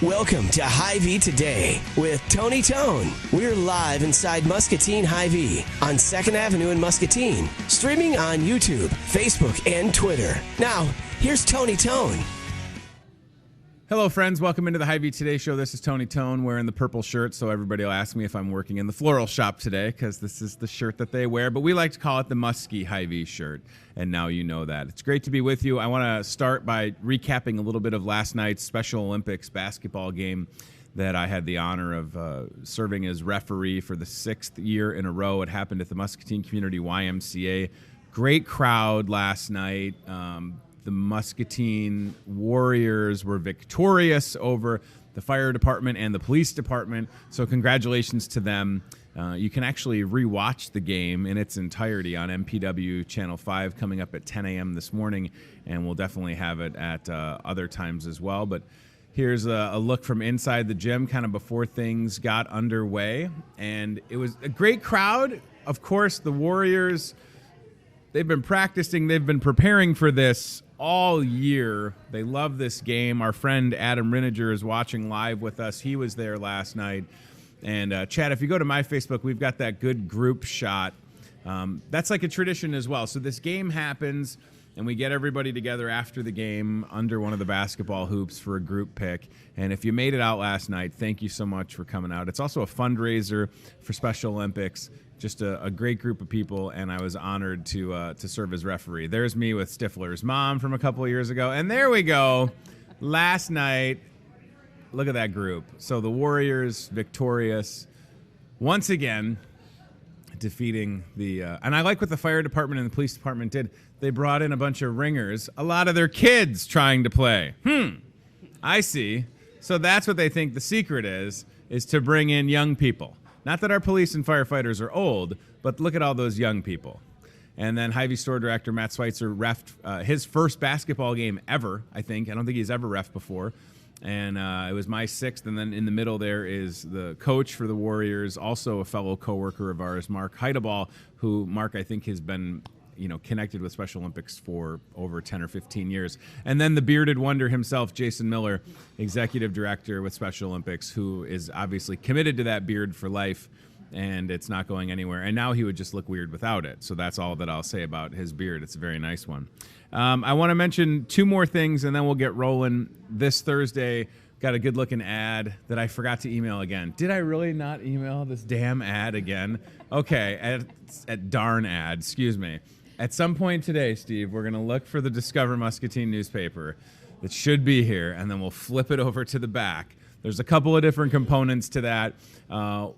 Welcome to Hy-Vee Today with Tony Tone. We're live inside Muscatine Hy-Vee on 2nd Avenue in Muscatine. Streaming on YouTube, Facebook, and Twitter. Now, here's Tony Tone. Hello, friends. Welcome into the Hy-Vee Today show. This is Tony Tone wearing the purple shirt, so everybody will ask me if I'm working in the floral shop today because this is the shirt that they wear, but we like to call it the Muskie Hy-Vee shirt, and now you know that. It's great to be with you. I want to start by recapping a little bit of last night's Special Olympics basketball game that I had the honor of serving as referee for the 6th year in a row. It happened at the Muscatine Community YMCA. Great crowd last night. The Muscatine Warriors were victorious over the fire department and the police department, so congratulations to them. You can actually rewatch the game in its entirety on MPW Channel 5 coming up at 10 a.m. this morning, and we'll definitely have it at other times as well. But here's a look from inside the gym kind of before things got underway, and it was a great crowd. Of course, the Warriors, they've been practicing, they've been preparing for this all year. They love this game. Our friend Adam Riniger is watching live with us. He was there last night. And Chad, if you go to my Facebook, we've got that good group shot. That's like a tradition as well. So this game happens, and we get everybody together after the game under one of the basketball hoops for a group pick. And if you made it out last night, thank you so much for coming out. It's also a fundraiser for Special Olympics. Just a great group of people, and I was honored to serve as referee. There's me with Stifler's mom from a couple of years ago, and there we go. Last night, look at that group. So the Warriors victorious once again, defeating the and I like what the fire department and the police department did. They brought in a bunch of ringers, a lot of their kids trying to play. I see. So that's what they think the secret is to bring in young people. Not that our police and firefighters are old, but look at all those young people. And then Hy-Vee store director Matt Schweitzer reffed his first basketball game ever, I think. I don't think he's ever reffed before. And it was my 6th. And then in the middle there is the coach for the Warriors, also a fellow coworker of ours, Mark Heideball, who, Mark, I think has been connected with Special Olympics for over 10 or 15 years. And then the bearded wonder himself, Jason Miller, executive director with Special Olympics, who is obviously committed to that beard for life, and it's not going anywhere. And now he would just look weird without it. So that's all that I'll say about his beard. It's a very nice one. I want to mention 2 more things, and then we'll get rolling. This Thursday, got a good-looking ad that I forgot to email again. Did I really not email this damn ad again? Okay, at darn ad, excuse me. At some point today, Steve, we're going to look for the Discover Muscatine newspaper that should be here, and then we'll flip it over to the back. There's a couple of different components to that.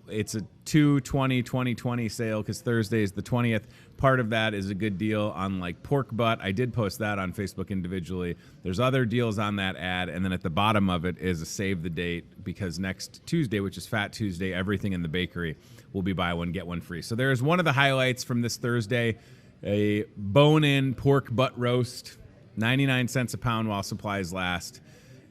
It's a 2/20/2020 sale because Thursday is the 20th. Part of that is a good deal on like pork butt. I did post that on Facebook individually. There's other deals on that ad, and then at the bottom of it is a save the date because next Tuesday, which is Fat Tuesday, everything in the bakery will be buy one, get one free. So there's one of the highlights from this Thursday. A bone-in pork butt roast, 99 cents a pound while supplies last,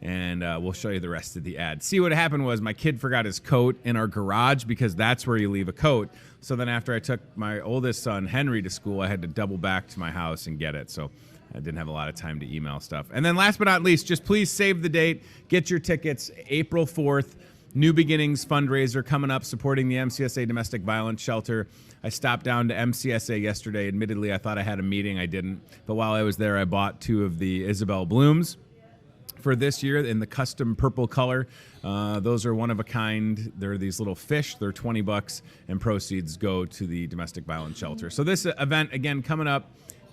and we'll show you the rest of the ad. See, what happened was my kid forgot his coat in our garage because that's where you leave a coat. So then after I took my oldest son, Henry, to school, I had to double back to my house and get it. So I didn't have a lot of time to email stuff. And then last but not least, just please save the date. Get your tickets, April 4th. New Beginnings fundraiser coming up supporting the MCSA Domestic Violence Shelter. I stopped down to MCSA yesterday. Admittedly, I thought I had a meeting. I didn't. But while I was there, I bought 2 of the Isabel Blooms for this year in the custom purple color. Those are one of a kind. They're these little fish. They're $20, and proceeds go to the Domestic Violence Shelter. So this event, again, coming up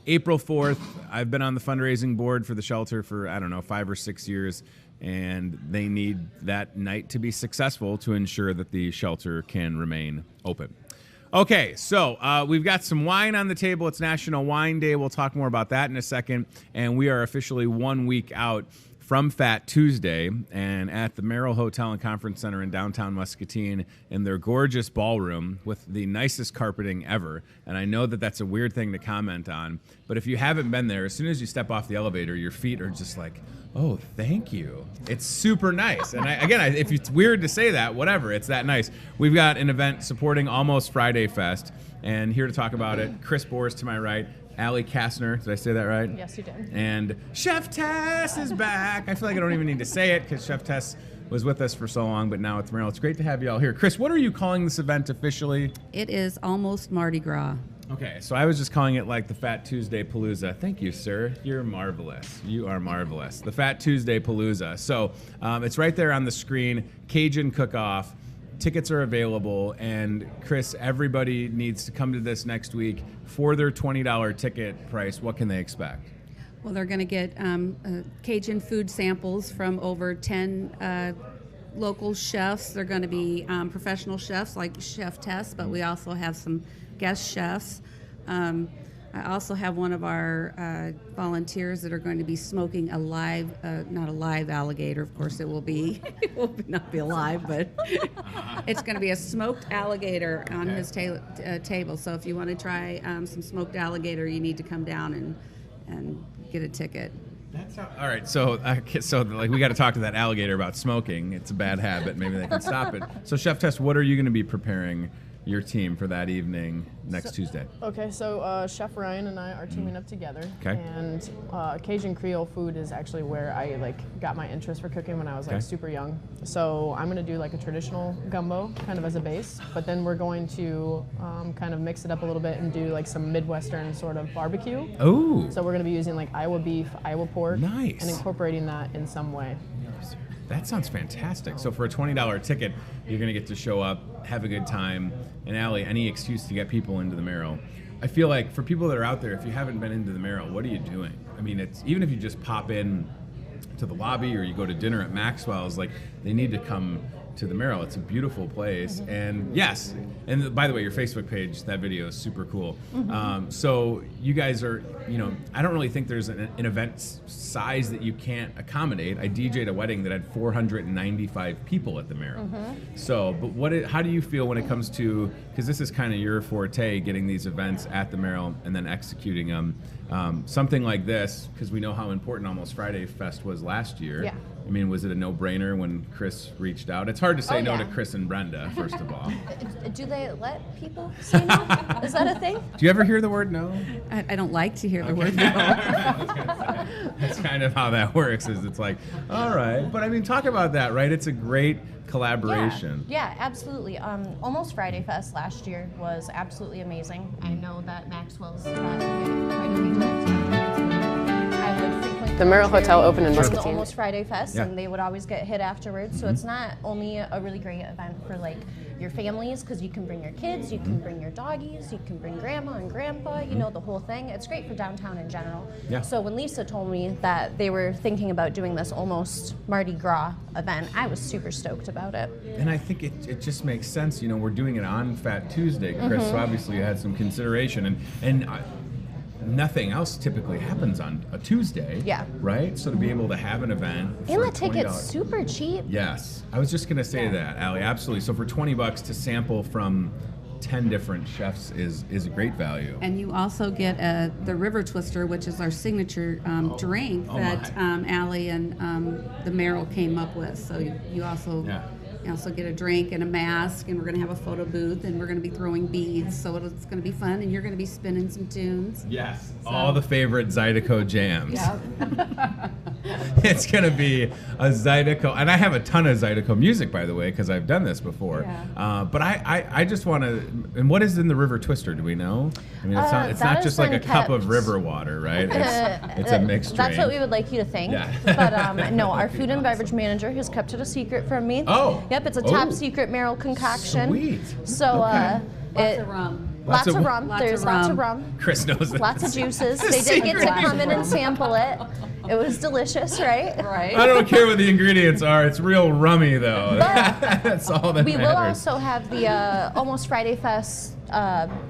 April 4th. I've been on the fundraising board for the shelter for, 5 or 6 years. And they need that night to be successful to ensure that the shelter can remain open. Okay, so we've got some wine on the table. It's National Wine Day. We'll talk more about that in a second. And we are officially 1 week out from Fat Tuesday, and at the Merrill Hotel and Conference Center in downtown Muscatine in their gorgeous ballroom with the nicest carpeting ever. And I know that that's a weird thing to comment on, but if you haven't been there, as soon as you step off the elevator, your feet are just like, oh, thank you. It's super nice. And if it's weird to say that, whatever, it's that nice. We've got an event supporting Almost Friday Fest, and here to talk about it, Chris Boers to my right, Allie Kastner, did I say that right? Yes, you did. And Chef Tess is back. I feel like I don't even need to say it because Chef Tess was with us for so long, but now it's Merrill. It's great to have you all here. Chris, what are you calling this event officially? It is almost Mardi Gras. Okay, so I was just calling it like the Fat Tuesday Palooza. Thank you, sir. You're marvelous. You are marvelous. The Fat Tuesday Palooza. So it's right there on the screen. Cajun Cook-Off. Tickets are available, and Chris, everybody needs to come to this next week for their $20 ticket price. What can they expect? Well, they're going to get Cajun food samples from over 10 local chefs. They're going to be professional chefs like Chef Tess, but we also have some guest chefs. I also have one of our volunteers that are going to be smoking a live, not a live alligator, of course it will be. It will not be alive, but it's going to be a smoked alligator on his table. So if you want to try some smoked alligator, you need to come down and get a ticket. All right, so like we got to talk to that alligator about smoking. It's a bad habit. Maybe they can stop it. So Chef Tess, what are you going to be preparing your team for that evening next Tuesday? Okay, so Chef Ryan and I are teaming up together. Okay. And Cajun Creole food is actually where I got my interest for cooking when I was super young. So I'm gonna do like a traditional gumbo kind of as a base, but then we're going to kind of mix it up a little bit and do like some Midwestern sort of barbecue. Oh. So we're gonna be using like Iowa beef, Iowa pork, nice, and incorporating that in some way. That sounds fantastic. So for a $20 ticket, you're going to get to show up, have a good time, and Allie, any excuse to get people into the Merrill. I feel like for people that are out there, if you haven't been into the Merrill, what are you doing? I mean, it's even if you just pop in to the lobby or you go to dinner at Maxwell's, like they need to come to the Merrill. It's a beautiful place. Mm-hmm. And yes, and by the way, your Facebook page, that video is super cool. Mm-hmm. So you guys are, I don't really think there's an event size that you can't accommodate. I DJ'd a wedding that had 495 people at the Merrill. Mm-hmm. So, but how do you feel when it comes to, because this is kind of your forte, getting these events at the Merrill and then executing them. Something like this, because we know how important Almost Friday Fest was last year. Yeah. I mean, was it a no-brainer when Chris reached out? It's hard to say no to Chris and Brenda, first of all. Do they let people say no? Is that a thing? Do you ever hear the word no? I don't like to hear the word no. That's kind of how that works, is it's like, all right. But I mean, talk about that, right? It's a great collaboration. Yeah, absolutely. Almost Friday Fest last year was absolutely amazing. I know that Maxwell's quite a few times. I would frequent the Merrill Hotel opened in the Muscatine. Almost Friday Fest, and they would always get hit afterwards. So it's not only a really great event for like your families, because you can bring your kids, you can bring your doggies, you can bring grandma and grandpa, the whole thing. It's great for downtown in general. Yeah. So when Lisa told me that they were thinking about doing this almost Mardi Gras event, I was super stoked about it. And I think it just makes sense. We're doing it on Fat Tuesday, Chris, so obviously you had some consideration. And nothing else typically happens on a Tuesday. Yeah. Right? So to be able to have an event and the ticket's super cheap. Yes. I was just going to say that, Allie. Absolutely. So for $20 to sample from 10 different chefs is a great value. And you also get the River Twister, which is our signature drink that Allie and the Merrill came up with. So you also... Yeah. You also get a drink and a mask, and we're going to have a photo booth, and we're going to be throwing beads, so it's going to be fun, and you're going to be spinning some tunes. Yes, so. All the favorite Zydeco jams. Yeah. It's going to be a Zydeco, and I have a ton of Zydeco music, by the way, because I've done this before. Yeah. But I just want to, and what is in the River Twister, do we know? I mean, it's not just like a cup of river water, right? It's a mixed drink. That's what we would like you to think. Yeah. But no, our food and beverage manager has kept it a secret from me. Oh. Yep, it's a top secret Merrill concoction. Sweet. So lots of rum. Lots of rum. There's lots of rum. Chris knows that. Lots of juices. They did get to come in and sample it. It was delicious, right? Right. I don't care what the ingredients are. It's real rummy, though. That's all that matters. We will also have the Almost Friday Fest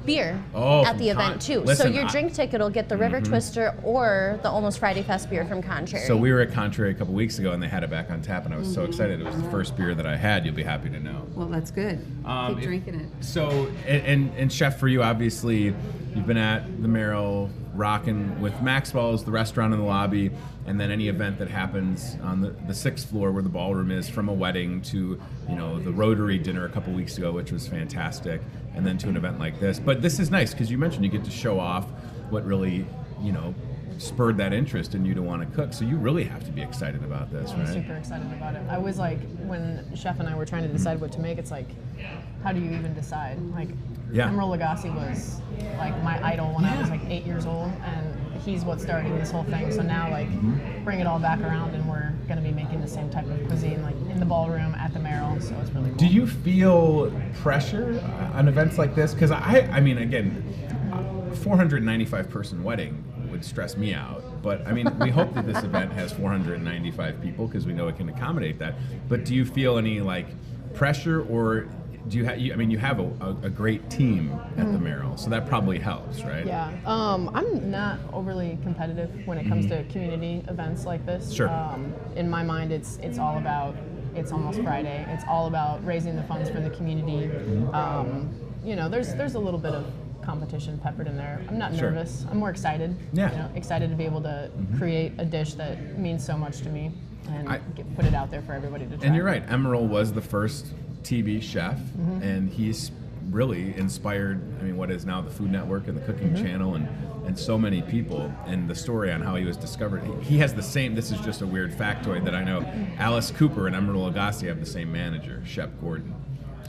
beer at the event, too. Listen, so your drink ticket will get the River Twister or the Almost Friday Fest beer from Contrary. So we were at Contrary a couple weeks ago, and they had it back on tap, and I was so excited. It was the first beer that I had. You'll be happy to know. Well, that's good. Keep drinking it. So, and Chef, for you, obviously, you've been at the Merrill, rocking with Maxwell's, the restaurant in the lobby, and then any event that happens on the sixth floor where the ballroom is, from a wedding to the Rotary dinner a couple weeks ago, which was fantastic, and then to an event like this. But this is nice because you mentioned you get to show off what really spurred that interest in you to want to cook. So you really have to be excited about this, I'm right? super excited about it. I was like, when Chef and I were trying to decide what to make, it's like, how do you even decide? Like, Yeah. Emeril Lagasse was like my idol when I was like 8 years old, and he's what started this whole thing. So now, like, bring it all back around, and we're going to be making the same type of cuisine, like in the ballroom at the Merrill. So it's really cool. Do you feel pressure on events like this? Because I mean, again, 495 person wedding would stress me out. But I mean, we hope that this event has 495 people because we know it can accommodate that. But do you feel any like pressure, or do you I mean, you have a great team at the Merrill, so that probably helps, right? Yeah, I'm not overly competitive when it comes to community events like this. Sure. In my mind, it's all about, it's almost Friday. It's all about raising the funds for the community. You know, there's a little bit of competition peppered in there. I'm not Sure. nervous. I'm more excited. Yeah. You know, excited to be able to create a dish that means so much to me and put it out there for everybody to try. And you're right, Emeril was the first TV chef, and he's really inspired, I mean, what is now the Food Network and the Cooking Channel and so many people, and the story on how he was discovered. He has the same, this is just a weird factoid that I know, Alice Cooper and Emeril Lagasse have the same manager, Shep Gordon.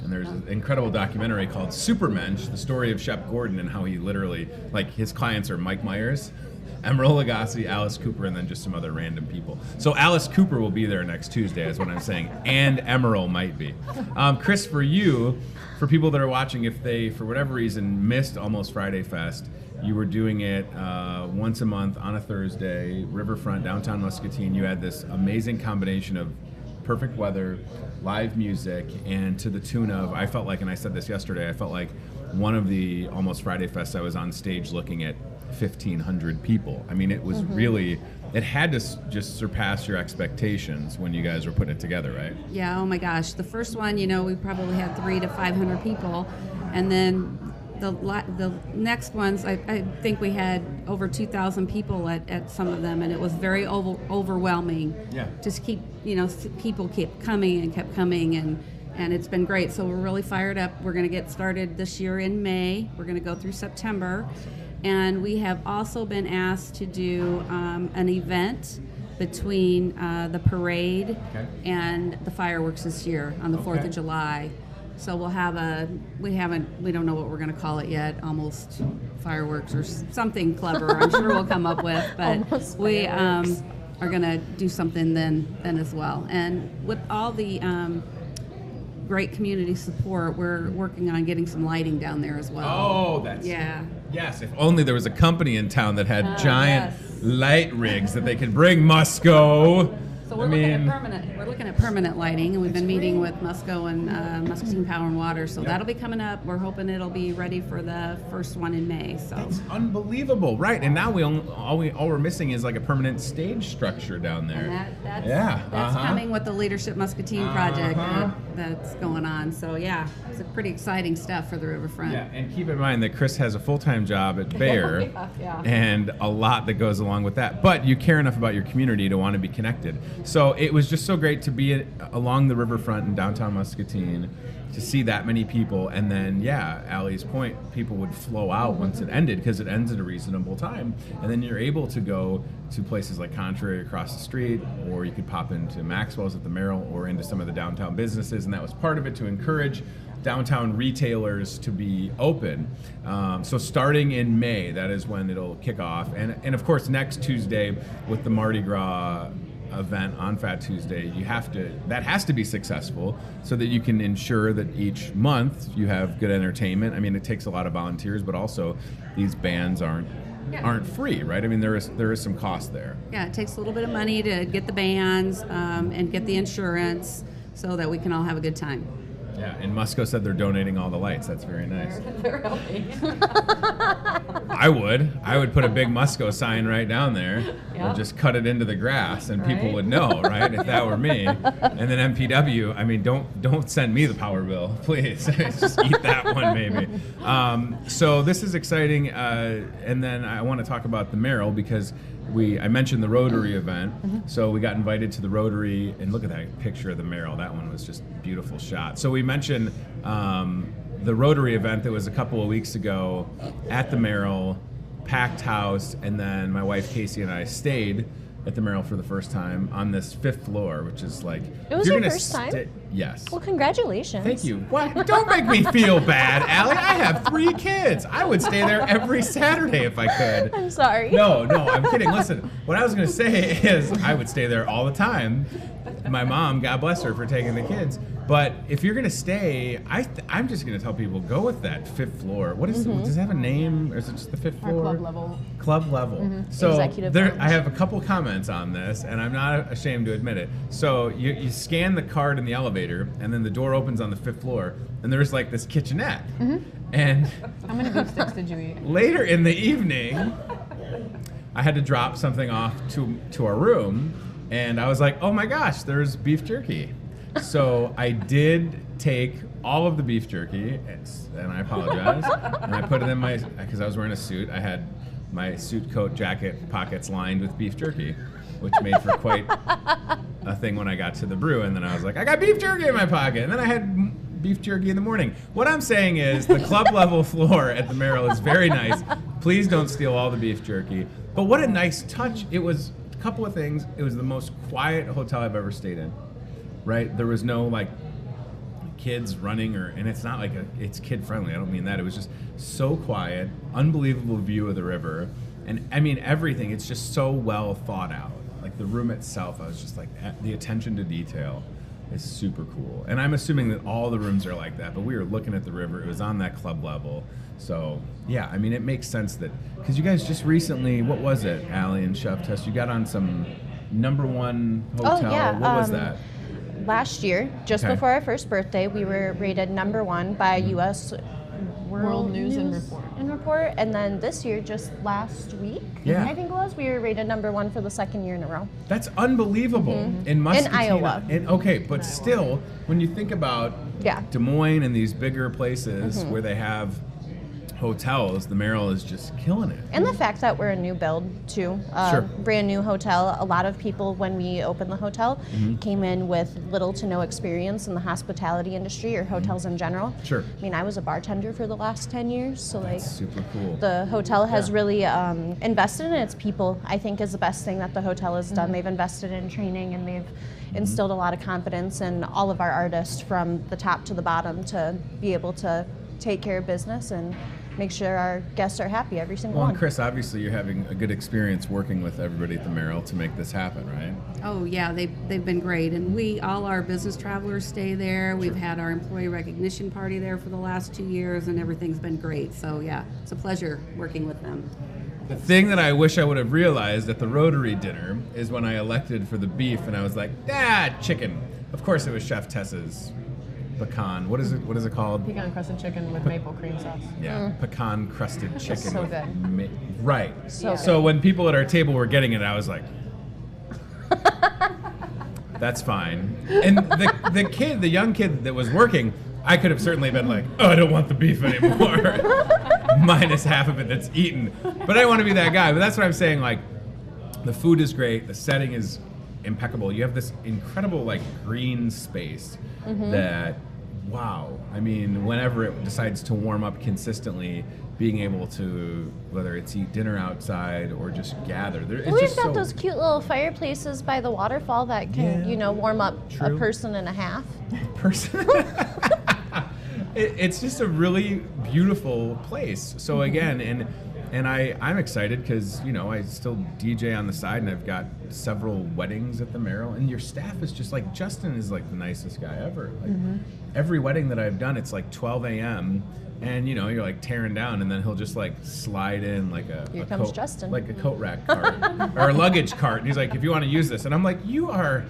And there's an incredible documentary called Supermensch, the story of Shep Gordon and how he literally, like, his clients are Mike Myers, Emeril Lagasse, Alice Cooper, and then just some other random people. So Alice Cooper will be there next Tuesday, is what I'm saying, and Emeril might be. Chris, for you, for people that are watching, if they, for whatever reason, missed Almost Friday Fest, you were doing it once a month on a Thursday, Riverfront, downtown Muscatine. You had this amazing combination of perfect weather, live music, and to the tune of, I felt like, and I said this yesterday, I felt like one of the Almost Friday Fests I was on stage looking at 1,500 people. I mean, it was really, it had to just surpass your expectations when you guys were putting it together, right? Yeah, oh my gosh. The first one, you know, we probably had 300 to 500 people. And then the next ones, I think we had over 2,000 people at some of them, and it was very overwhelming. Yeah. Just people kept coming, and it's been great. So we're really fired up. We're going to get started this year in May. We're going to go through September. And we have also been asked to do an event between the parade and the fireworks this year on the 4th of July. So we'll have we don't know what we're going to call it yet, almost fireworks or something clever I'm sure we'll come up with, but we are going to do something then as well. And with all the great community support, we're working on getting some lighting down there as well. Oh, that's... Yeah. Yes, if only there was a company in town that had giant light rigs that they could bring. Musco. So we're looking at permanent lighting, and we've been meeting with Musco and Muscatine Power and Water. So that'll be coming up. We're hoping it'll be ready for the first one in May. So that's unbelievable, right? And now all we're missing is like a permanent stage structure down there. And that's coming with the Leadership Muscatine project that's going on. So yeah, it's a pretty exciting stuff for the riverfront. Yeah, and keep in mind that Chris has a full-time job at Bayer, and a lot that goes along with that. But you care enough about your community to want to be connected. So it was just so great to be along the riverfront in downtown Muscatine, to see that many people, and then, yeah, Allie's point, people would flow out once it ended, because it ends at a reasonable time, and then you're able to go to places like Contrary across the street, or you could pop into Maxwell's at the Merrill, or into some of the downtown businesses, and that was part of it, to encourage downtown retailers to be open. So starting in May, that is when it'll kick off, and of course next Tuesday with the Mardi Gras event on Fat Tuesday, that has to be successful, so that you can ensure that each month you have good entertainment. I mean, it takes a lot of volunteers, but also these bands aren't free, right? I mean, there is some cost there. Yeah, it takes a little bit of money to get the bands and get the insurance so that we can all have a good time. Yeah, and Musco said they're donating all the lights. That's very nice. They're helping. I would put a big Musco sign right down there, or just cut it into the grass, and people would know, right? If that were me. And then MPW, I mean, don't send me the power bill, please. Just eat that one, maybe. So this is exciting, and then I want to talk about the Merrill, because I mentioned the Rotary event, so we got invited to the Rotary, and look at that picture of the Merrill. That one was just a beautiful shot. So we mentioned the Rotary event that was a couple of weeks ago at the Merrill. packed house, and then my wife Casey and I stayed at the Merrill for the first time on this 5th floor, which is like... It was your first time? Yes. Well, congratulations. Thank you. What? Don't make me feel bad, Allie. I have 3 kids. I would stay there every Saturday if I could. I'm sorry. No, I'm kidding. Listen, what I was going to say is I would stay there all the time. My mom, God bless her for taking the kids. But if you're going to stay, I'm just going to tell people, go with that 5th floor. What is does it have a name, or is it just the 5th floor? Our club level. Club level. So Executive there, lounge. I have a couple comments on this, and I'm not ashamed to admit it. So you scan the card in the elevator, and then the door opens on the 5th floor, and there's like this kitchenette. And How many beef sticks did you eat? later in the evening, I had to drop something off to our room, and I was like, oh my gosh, there's beef jerky. So I did take all of the beef jerky, and I apologize, and I put it in because I was wearing a suit, I had my suit coat jacket pockets lined with beef jerky, which made for quite a thing when I got to the brew, and then I was like, I got beef jerky in my pocket, and then I had beef jerky in the morning. What I'm saying is the club level floor at the Merrill is very nice. Please don't steal all the beef jerky. But what a nice touch. It was a couple of things. It was the most quiet hotel I've ever stayed in. Right? There was no like kids running and it's not like it's kid friendly. I don't mean that. It was just so quiet, unbelievable view of the river. And I mean everything, it's just so well thought out. Like the room itself, I was just like, the attention to detail is super cool. And I'm assuming that all the rooms are like that, but we were looking at the river, it was on that club level. So yeah, I mean it makes sense that, because you guys just recently, what was it, Allie and Chef Tess, you got on some #1 hotel. Oh, yeah, what was that? Last year, just Okay. before our first birthday, we were rated #1 by U.S. World News and Report. And then this year, just last week, Yeah. I think it was, we were rated #1 for the 2nd year in a row. That's unbelievable. In Muscatine, Iowa. Okay, but still, when you think about Yeah. Des Moines and these bigger places where they have hotels, the Merrill is just killing it. And the fact that we're a new build, too. Sure. Brand new hotel. A lot of people, when we opened the hotel, came in with little to no experience in the hospitality industry or hotels in general. Sure. I mean, I was a bartender for the last 10 years, so like That's super cool. the hotel has Yeah. really invested in its people. I think is the best thing that the hotel has done. They've invested in training and they've instilled a lot of confidence in all of our artists from the top to the bottom to be able to take care of business and make sure our guests are happy every single Well, one. and Chris, obviously you're having a good experience working with everybody at the Merrill to make this happen, right? Oh yeah, they've been great, and all our business travelers stay there. We've had our employee recognition party there for the last 2 years, and everything's been great. So yeah, it's a pleasure working with them. The thing that I wish I would have realized at the Rotary dinner is when I elected for the beef, and I was like, chicken. Of course, it was Chef Tess's pecan. What is it called? Pecan crusted chicken with maple cream sauce. Yeah, pecan crusted chicken. so with good. Right. So So when people at our table were getting it, I was like, that's fine. And the young kid that was working, I could have certainly been like, oh, I don't want the beef anymore. Minus half of it that's eaten. But I didn't want to be that guy. But that's what I'm saying. Like, the food is great. The setting is impeccable. You have this incredible like green space that, wow. I mean, whenever it decides to warm up consistently, being able to, whether it's eat dinner outside or just gather. It's We've just got so, those cute little fireplaces by the waterfall that can, Yeah. warm up True. a person and a half. person. It's just a really beautiful place. So again, and I'm excited because I still DJ on the side, and I've got several weddings at the Merrill, and your staff is just like, Justin is like the nicest guy ever. Like every wedding that I've done, it's like 12 a.m. and you're like tearing down, and then he'll just like slide in like Here a comes coat, Justin. like a coat rack cart or a luggage cart, and he's like, if you want to use this, and I'm like, you are.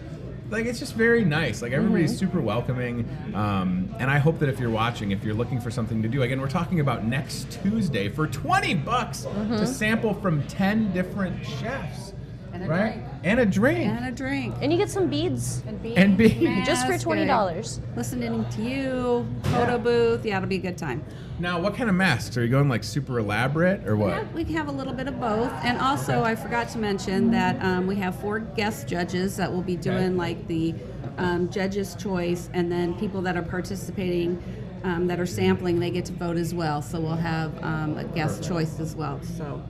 Like, it's just very nice. Like, everybody's super welcoming. And I hope that if you're watching, if you're looking for something to do, again, we're talking about next Tuesday for $20 to sample from 10 different chefs. And a right? drink. And a drink. And a drink. And you get some beads And beads. just for That's $20. good. Listening to you, photo booth. Yeah, it'll be a good time. Now, what kind of masks? Are you going, like, super elaborate or what? Yeah, we have a little bit of both. And also, I forgot to mention that we have 4 guest judges that will be doing like the judge's choice, and then people that are participating that are sampling, they get to vote as well. So we'll have a guest choice as well. So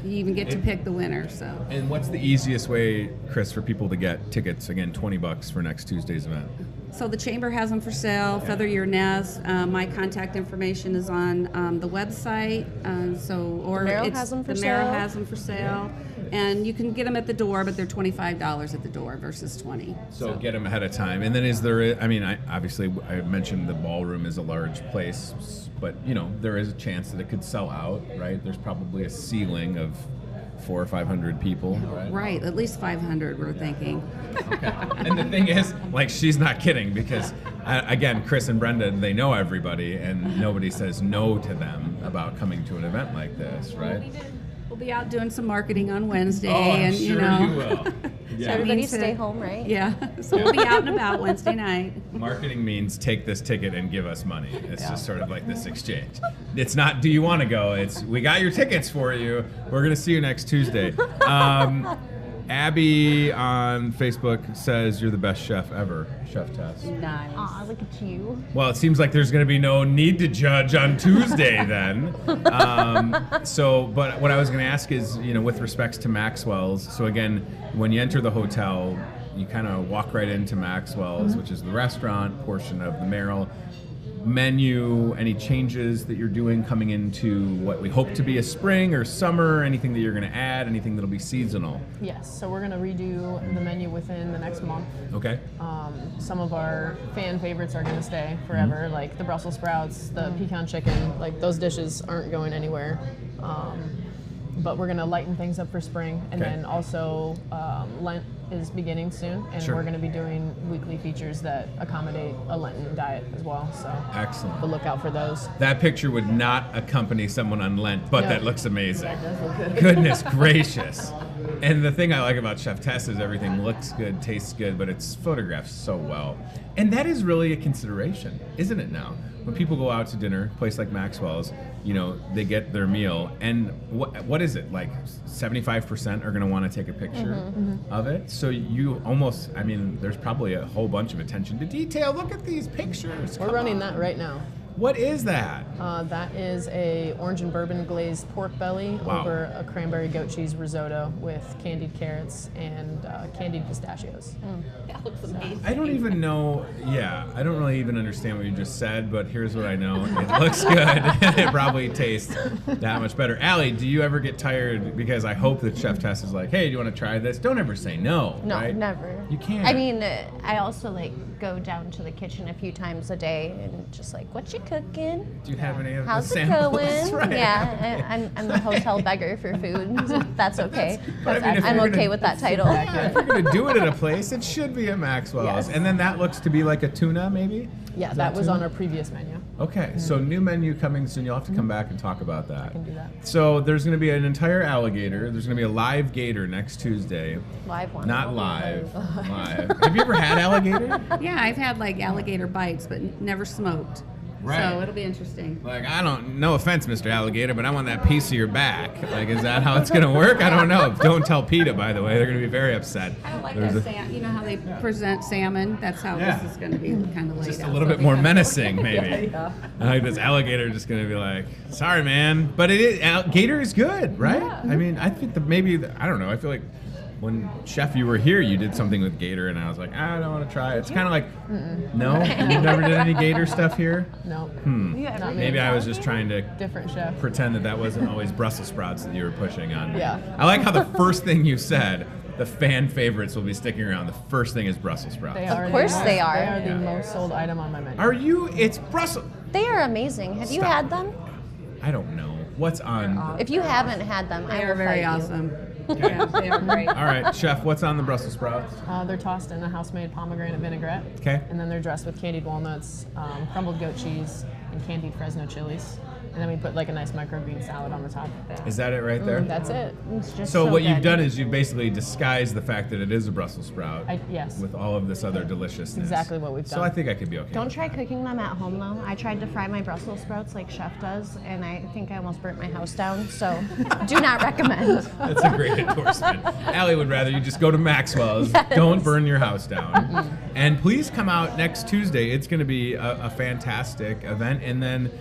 You even get to pick the winner. So. And what's the easiest way, Chris, for people to get tickets? Again, $20 for next Tuesday's event. So the chamber has them for sale. Feather Your Nest. My contact information is on the website. The Merrill has them for the sale. Merrill has them for sale, and you can get them at the door, but they're $25 at the door versus $20. So get them ahead of time. And then is there? I mean, obviously I mentioned the ballroom is a large place, but there is a chance that it could sell out, right? There's probably a ceiling of 400 or 500 people, right? Right, at least 500. We're thinking. Okay. And the thing is, like, she's not kidding because, again, Chris and Brenda, they know everybody, and nobody says no to them about coming to an event like this, right? We'll be out doing some marketing on Wednesday, I'm and sure you will. Yeah. Everybody means stay home, right? Yeah, so we'll be out and about Wednesday night. Marketing means take this ticket and give us money. It's just sort of like this exchange. It's not, do you want to go? It's, we got your tickets for you. We're going to see you next Tuesday. Abby on Facebook says you're the best chef ever, Chef Tess. Nice. Aw, look at you. Well, it seems like there's going to be no need to judge on Tuesday then. But what I was going to ask is, with respects to Maxwell's, so again, when you enter the hotel, you kind of walk right into Maxwell's, which is the restaurant portion of the Merrill. Menu, any changes that you're doing coming into what we hope to be a spring or summer, anything that you're going to add, anything that'll be seasonal? Yes, so we're going to redo the menu within the next month. Okay. Some of our fan favorites are going to stay forever, like the Brussels sprouts, the pecan chicken, like those dishes aren't going anywhere. But we're going to lighten things up for spring. And Okay. then also Lent is beginning soon, and Sure. we're going to be doing weekly features that accommodate a Lenten diet as well. So Excellent. we'll look out for those. That picture would not accompany someone on Lent, but No. that looks amazing. That does look good. Goodness gracious. And the thing I like about Chef Tess is everything looks good, tastes good, but it's photographed so well. And that is really a consideration, isn't it now? When people go out to dinner, a place like Maxwell's, they get their meal, and what is it, like 75% are going to want to take a picture of it? So you almost, there's probably a whole bunch of attention to detail. Look at these pictures. We're Come running on. that right now. What is that? That is a orange and bourbon glazed pork belly Wow. over a cranberry goat cheese risotto with candied carrots and candied pistachios. That looks amazing. I don't even know. Yeah, I don't really even understand what you just said, but here's what I know. It looks good, and it probably tastes that much better. Allie, do you ever get tired? Because I hope that Chef Tess is like, hey, do you want to try this? Don't ever say no, No, right? never. You can't. I mean, I also go down to the kitchen a few times a day and just like, what you cooking? Do you have any of How's the it samples? going? Right. Yeah, I'm a hotel beggar for food. That's okay. But I mean, if I'm you're okay gonna- with that title. Yeah, if you're going to do it at a place, it should be at Maxwell's. Yes. And then that looks to be like a tuna, maybe? Yeah, Is that was tuna? on our previous menu. Okay, so new menu coming soon. You'll have to come back and talk about that. I can do that. So there's going to be an entire alligator. There's going to be a live gator next Tuesday. Live one. Not live. Live. Have you ever had alligator? Yeah, I've had like alligator bites, but never smoked. Right. So it'll be interesting. Like, no offense, Mr. Alligator, but I want that piece of your back. Like, is that how it's going to work? I don't know. Don't tell PETA, by the way. They're going to be very upset. I don't like There's that you know how they present salmon? That's how Yeah. this is going to be kind of laid just out. a little So bit more it'll be kinda- menacing, maybe. I like this alligator just going to be like, sorry, man. But gator is good, right? I mean, I think I don't know. I feel like when Chef, you were here, you did something with gator, and I was like, I don't want to try it. It's kind of like, no? You never did any gator stuff here? No, Yeah, Maybe I was just trying to different chef. pretend that wasn't always Brussels sprouts that you were pushing on me. Yeah. I like how the first thing you said, the fan favorites will be sticking around. The first thing is Brussels sprouts. They are course they are. They are Yeah. the most sold item on my menu. Are you? It's Brussels. They are amazing. Have you Stop. had them? I don't know. What's on? If you haven't had them, I They will are very fight you. awesome. Yeah, they are great. All right, Chef, what's on the Brussels sprouts? They're tossed in a house-made pomegranate vinaigrette. Okay. And then they're dressed with candied walnuts, crumbled goat cheese, and candied Fresno chilies. And then we put like a nice microgreen salad on the top. Is that it right there? That's it. It's just So what you've good. done is you've basically disguised the fact that it is a Brussels sprout Yes. with all of this other deliciousness. Exactly what we've So done. I think I could be okay. Don't with try cooking them at home though. I tried to fry my Brussels sprouts like Chef does, and I think I almost burnt my house down. So, do not recommend. that. That's a great endorsement. Allie would rather you just go to Maxwell's. Don't burn your house down. And please come out next Tuesday. It's going to be a fantastic event. And then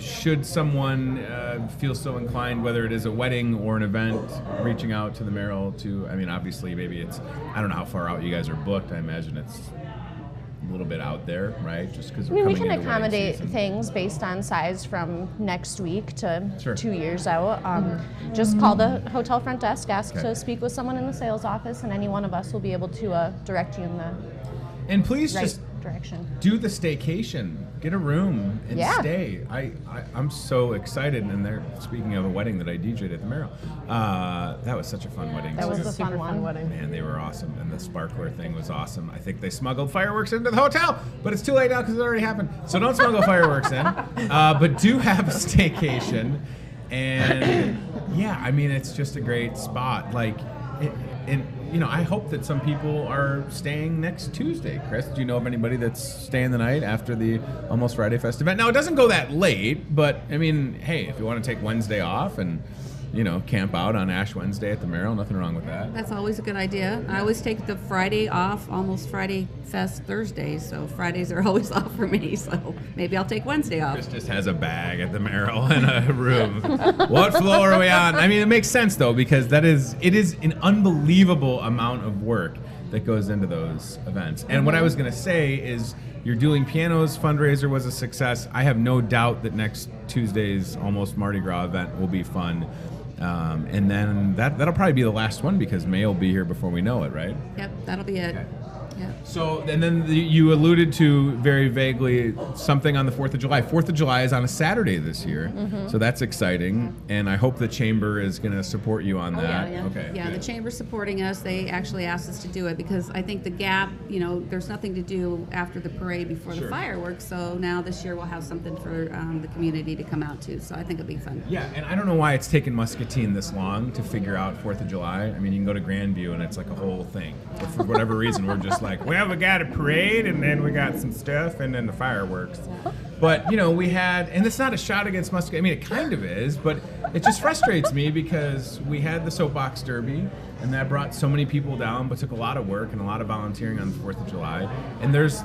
should someone feel so inclined, whether it is a wedding or an event, reaching out to the Merrill to, I mean, obviously maybe it's, I don't know how far out you guys are booked. I imagine it's a little bit out there, right? Just because we can accommodate things based on size from next week to 2 years out. Just call the hotel front desk, ask to speak with someone in the sales office, and any one of us will be able to direct you in the and please right just direction. Do the staycation. Get a room and stay. I'm so excited. And they're speaking of a wedding that I DJ'd at the Merrill. That was such a fun wedding. That was a super fun wedding. Man, they were awesome, and the sparkler thing was awesome. I think they smuggled fireworks into the hotel, but it's too late now because it already happened. So don't smuggle fireworks in, but do have a staycation. And yeah, I mean, it's just a great spot. Like, you know, I hope that some people are staying next Tuesday. Chris, do you know of anybody that's staying the night after the Almost Friday Fest event? Now, it doesn't go that late, but I mean, hey, if you want to take Wednesday off and, you know, camp out on Ash Wednesday at the Merrill, nothing wrong with that. That's always a good idea. I always take the Friday off, Almost Friday Fest Thursdays, so Fridays are always off for me, so maybe I'll take Wednesday off. Chris just has a bag at the Merrill and a room. What floor are we on? I mean, it makes sense, though, because it is an unbelievable amount of work that goes into those events. And what I was going to say is you're doing pianos. Fundraiser was a success. I have no doubt that next Tuesday's Almost Mardi Gras event will be fun. And then that'll probably be the last one because May will be here before we know it, right? Yep, that'll be it. Okay. Yeah. So, and then you alluded to very vaguely something on the 4th of July. 4th of July is on a Saturday this year, so that's exciting. And I hope the Chamber is going to support you on that. Yeah. Okay. Yeah, good. the Chamber's supporting us. They actually asked us to do it because I think the gap, you know, there's nothing to do after the parade before the fireworks. So now this year we'll have something for the community to come out to. So I think it'll be fun. Yeah, and I don't know why it's taken Muscatine this long to figure out 4th of July. I mean, you can go to Grandview and it's like a whole thing. But for whatever reason, we're just like, well, we got a parade and then we got some stuff and then the fireworks. But, you know, we had, and it's not a shot against Muscatine. I mean, it kind of is, but it just frustrates me because we had the soapbox derby and that brought so many people down, but took a lot of work and a lot of volunteering on the 4th of July. And there's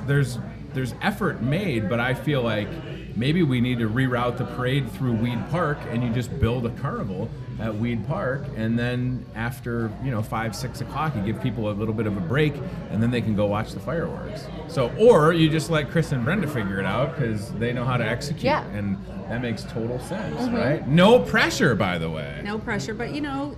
effort made, but I feel like maybe we need to reroute the parade through Weed Park and you just build a carnival at Weed Park, and then after 5, 6 o'clock you give people a little bit of a break and then they can go watch the fireworks. So, or you just let Chris and Brenda figure it out because they know how to execute, and that makes total sense, right? No pressure, by the way. No pressure, but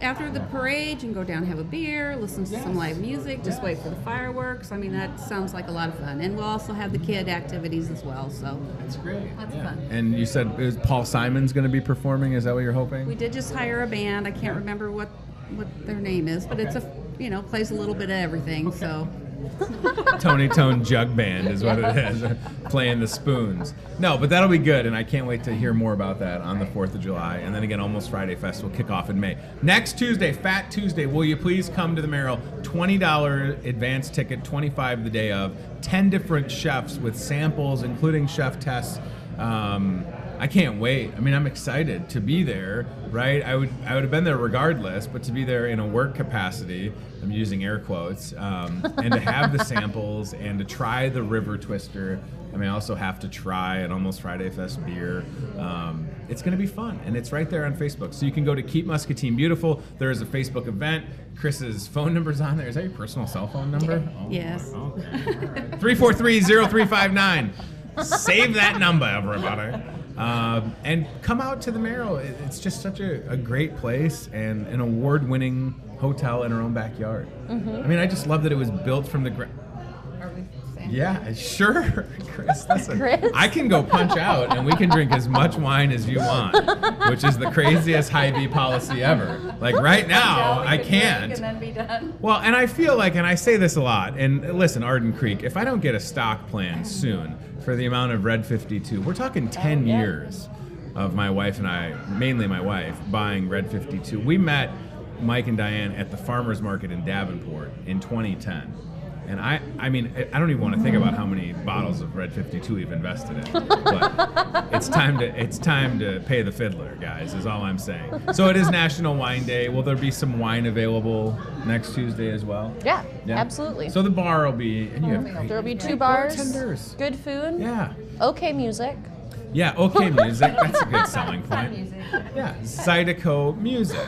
after the parade you can go down and have a beer, listen to some live music, just wait for the fireworks. I mean, that sounds like a lot of fun. And we'll also have the kid activities as well, so that's great. That's fun. And you said is Paul Simon's going to be performing? Is that what you're hoping? We did just hire a band. I can't remember what their name is, but it's plays a little bit of everything. So Tony Tone Jug Band is what it is, playing the spoons. No, but that'll be good, and I can't wait to hear more about that on the 4th of July. And then again, Almost Friday Fest will kick off in May. Next Tuesday, Fat Tuesday, will you please come to the Merrill? $20 advance ticket, $25 the day of. 10 different chefs with samples, including chef tests. I can't wait. I mean, I'm excited to be there, right? I would have been there regardless, but to be there in a work capacity, I'm using air quotes, and to have the samples and to try the River Twister. I mean, I also have to try an Almost Friday Fest beer. It's going to be fun, and it's right there on Facebook. So you can go to Keep Muscatine Beautiful. There is a Facebook event. Chris's phone number's on there. Is that your personal cell phone number? Yes. Okay. All right. 343-0359. Save that number, everybody. And come out to the Merrill. It's just such a great place and an award-winning hotel in our own backyard. I mean, I just love that it was built from the ground. Are we saying? Yeah, sure, Chris. Listen, Chris? I can go punch out and we can drink as much wine as you want, which is the craziest Hy-Vee policy ever. Like right now, I can't. And then be done. Well, and I feel like, and I say this a lot, and listen, Arden Creek, if I don't get a stock plan soon for the amount of Red 52, we're talking 10 years of my wife and I, mainly my wife, buying Red 52. We met Mike and Diane at the farmer's market in Davenport in 2010. And I mean, I don't even want to think about how many bottles of Red 52 we've invested in. But it's time to pay the fiddler, guys, is all I'm saying. So it is National Wine Day. Will there be some wine available next Tuesday as well? Yeah, absolutely. So the bar will be, and you have There will be 2 bars, bartenders. good food, Yeah. okay music. Yeah, okay music. That's a good selling point. Yeah, Zydeco music.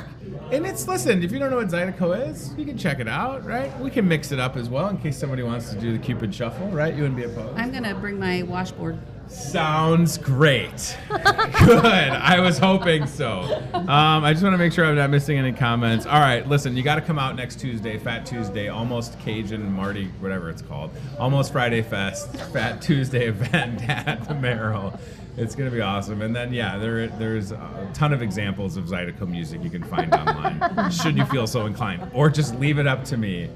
And listen, if you don't know what Zydeco is, you can check it out, right? We can mix it up as well in case somebody wants to do the Cupid Shuffle, right? You wouldn't be opposed. I'm going to bring my washboard. Sounds great. Good. I was hoping so. I just want to make sure I'm not missing any comments. All right, listen, you got to come out next Tuesday, Fat Tuesday, almost Cajun, Marty, whatever it's called. Almost Friday Fest, Fat Tuesday event at the Merrill. It's going to be awesome. And then, yeah, there's a ton of examples of Zydeco music you can find online, should you feel so inclined. Or just leave it up to me.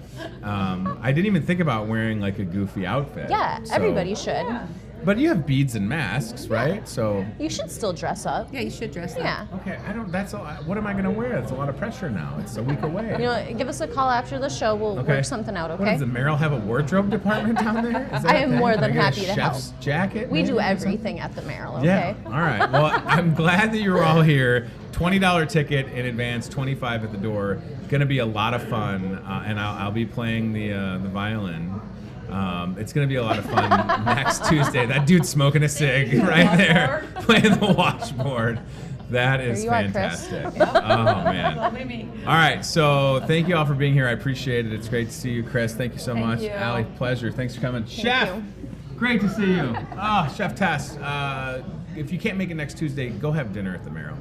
I didn't even think about wearing like a goofy outfit. Yeah, so. everybody should. But you have beads and masks, right? So You should still dress up. Yeah, you should dress up. Yeah. okay, that's what am I gonna wear? It's a lot of pressure now. It's a week away. You know, give us a call after the show. We'll work something out, okay? What, does the Merrill have a wardrobe department down there? Is that I a am thing? more Can than I get a happy to help. chef's jacket. We do maybe, or something? everything at the Merrill, okay? Yeah. All right. Well, I'm glad that you're all here. $20 ticket in advance, $25 at the door. Gonna be a lot of fun, and I'll be playing the violin. It's going to be a lot of fun next Tuesday. That dude's smoking a cig right there, playing the washboard. That is Here you are, Chris. fantastic. Oh, man. All right, so thank you all for being here. I appreciate it. It's great to see you, Chris. Thank you so much. you. Allie, pleasure. Thanks for coming. Chef, you. great to see you. Oh, Chef Tess, if you can't make it next Tuesday, go have dinner at the Merrill,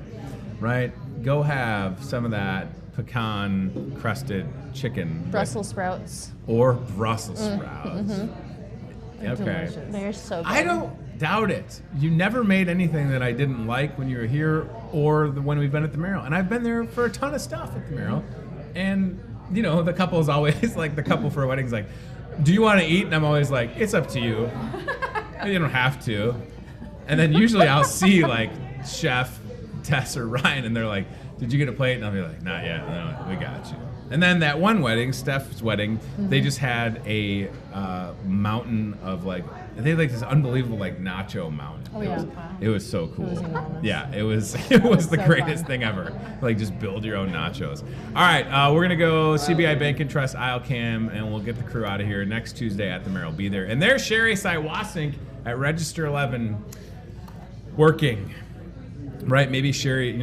right? Go have some of that pecan crusted chicken. Brussels sprouts. Or Brussels sprouts. Okay. They're so good. I don't doubt it. You never made anything that I didn't like when you were here or when we've been at the Merrill. And I've been there for a ton of stuff at the Merrill. And, you know, the couple is always like, the couple for a wedding's like, do you want to eat? And I'm always like, it's up to you. You don't have to. And then usually I'll see like Chef, Tess, or Ryan, and they're like, did you get a plate? And I'll be like, not yet. No, we got you. And then that one wedding, Steph's wedding, they just had a mountain of like, they had like this unbelievable like nacho mountain. Oh, yeah. Wow. It was so cool. It was enormous. Yeah, it was the so greatest fun. thing ever. Like just build your own nachos. All right, we're gonna go CBI Bank and Trust Isle Cam, and we'll get the crew out of here next Tuesday at the Merrill. Be there. And there's Sherry Siwasink at Register 11 working. Right, maybe Sherry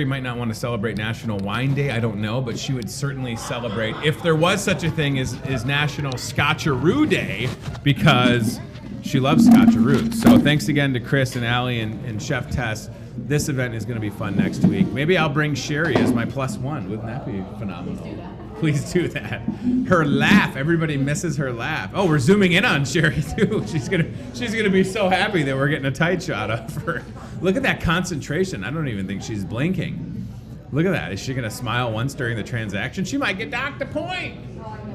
might not want to celebrate National Wine Day, I don't know, but she would certainly celebrate, if there was such a thing as National Scotcheroo Day, because she loves Scotcheroos. So thanks again to Chris and Allie and Chef Tess. This event is going to be fun next week. Maybe I'll bring Sherry as my +1. Wouldn't that be phenomenal? Please do that. Her laugh, everybody misses her laugh. Oh, we're zooming in on Sherry too. She's gonna be so happy that we're getting a tight shot of her. Look at that concentration. I don't even think she's blinking. Look at that. Is she gonna smile once during the transaction? She might get docked a point.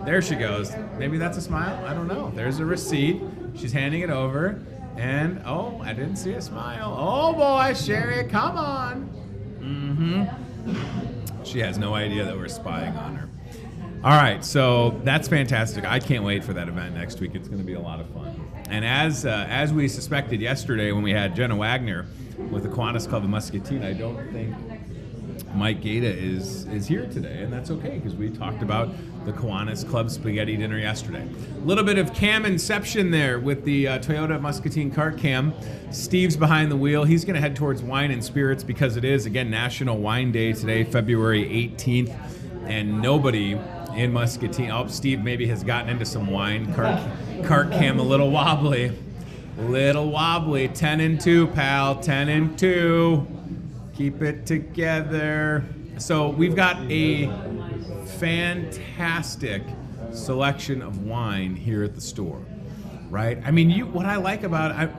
There she goes. Maybe that's a smile. I don't know. There's a receipt. She's handing it over. And oh, I didn't see a smile. Oh boy, Sherry, come on. She has no idea that we're spying on her. All right, so that's fantastic. I can't wait for that event next week. It's going to be a lot of fun. And as we suspected yesterday when we had Jenna Wagner with the Kiwanis Club of Muscatine, I don't think Mike Gaeta is here today, and that's okay because we talked about the Kiwanis Club spaghetti dinner yesterday. A little bit of cam inception there with the Toyota Muscatine cart cam. Steve's behind the wheel. He's going to head towards wine and spirits because it is, again, National Wine Day today, February 18th, and nobody in Muscatine. Oh, Steve maybe has gotten into some wine. Cart cam a little wobbly. 10 and 2, pal. 10 and 2. Keep it together. So we've got a fantastic selection of wine here at the store, right? I mean, what I like about it,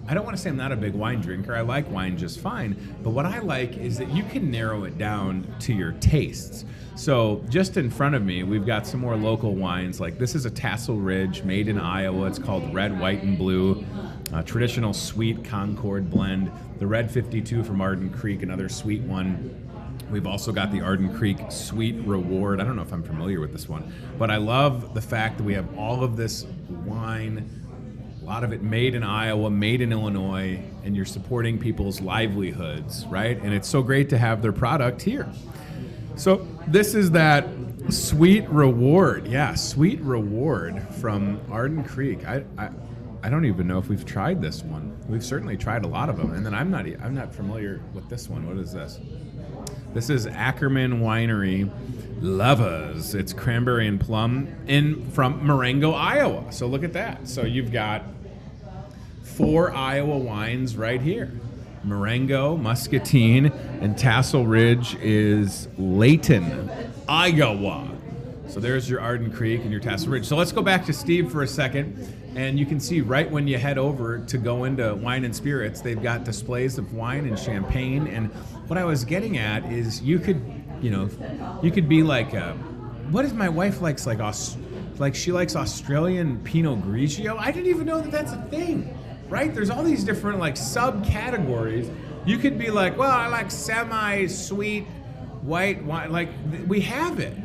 I don't want to say I'm not a big wine drinker. I like wine just fine. But what I like is that you can narrow it down to your tastes. So just in front of me, we've got some more local wines. Like this is a Tassel Ridge made in Iowa. It's called Red, White, and Blue. Traditional sweet Concord blend. The Red 52 from Arden Creek, another sweet one. We've also got the Arden Creek Sweet Reward. I don't know if I'm familiar with this one, but I love the fact that we have all of this wine, a lot of it made in Iowa, made in Illinois, and you're supporting people's livelihoods, right? And it's so great to have their product here. So this is that Sweet Reward. Yeah, Sweet Reward from Arden Creek. I don't even know if we've tried this one. We've certainly tried a lot of them, and then I'm not familiar with this one. What is this? This is Ackerman Winery Lovers. It's cranberry and plum from Marengo, Iowa. So look at that. So you've got 4 Iowa wines right here. Marengo, Muscatine, and Tassel Ridge is Layton, Iowa. So there's your Arden Creek and your Tassel Ridge. So let's go back to Steve for a second. And you can see right when you head over to go into wine and spirits, they've got displays of wine and champagne. And what I was getting at is you could be like, what is my wife likes? Like she likes Australian Pinot Grigio. I didn't even know that that's a thing, right? There's all these different like subcategories. You could be like, well, I like semi-sweet white wine. Like we have it,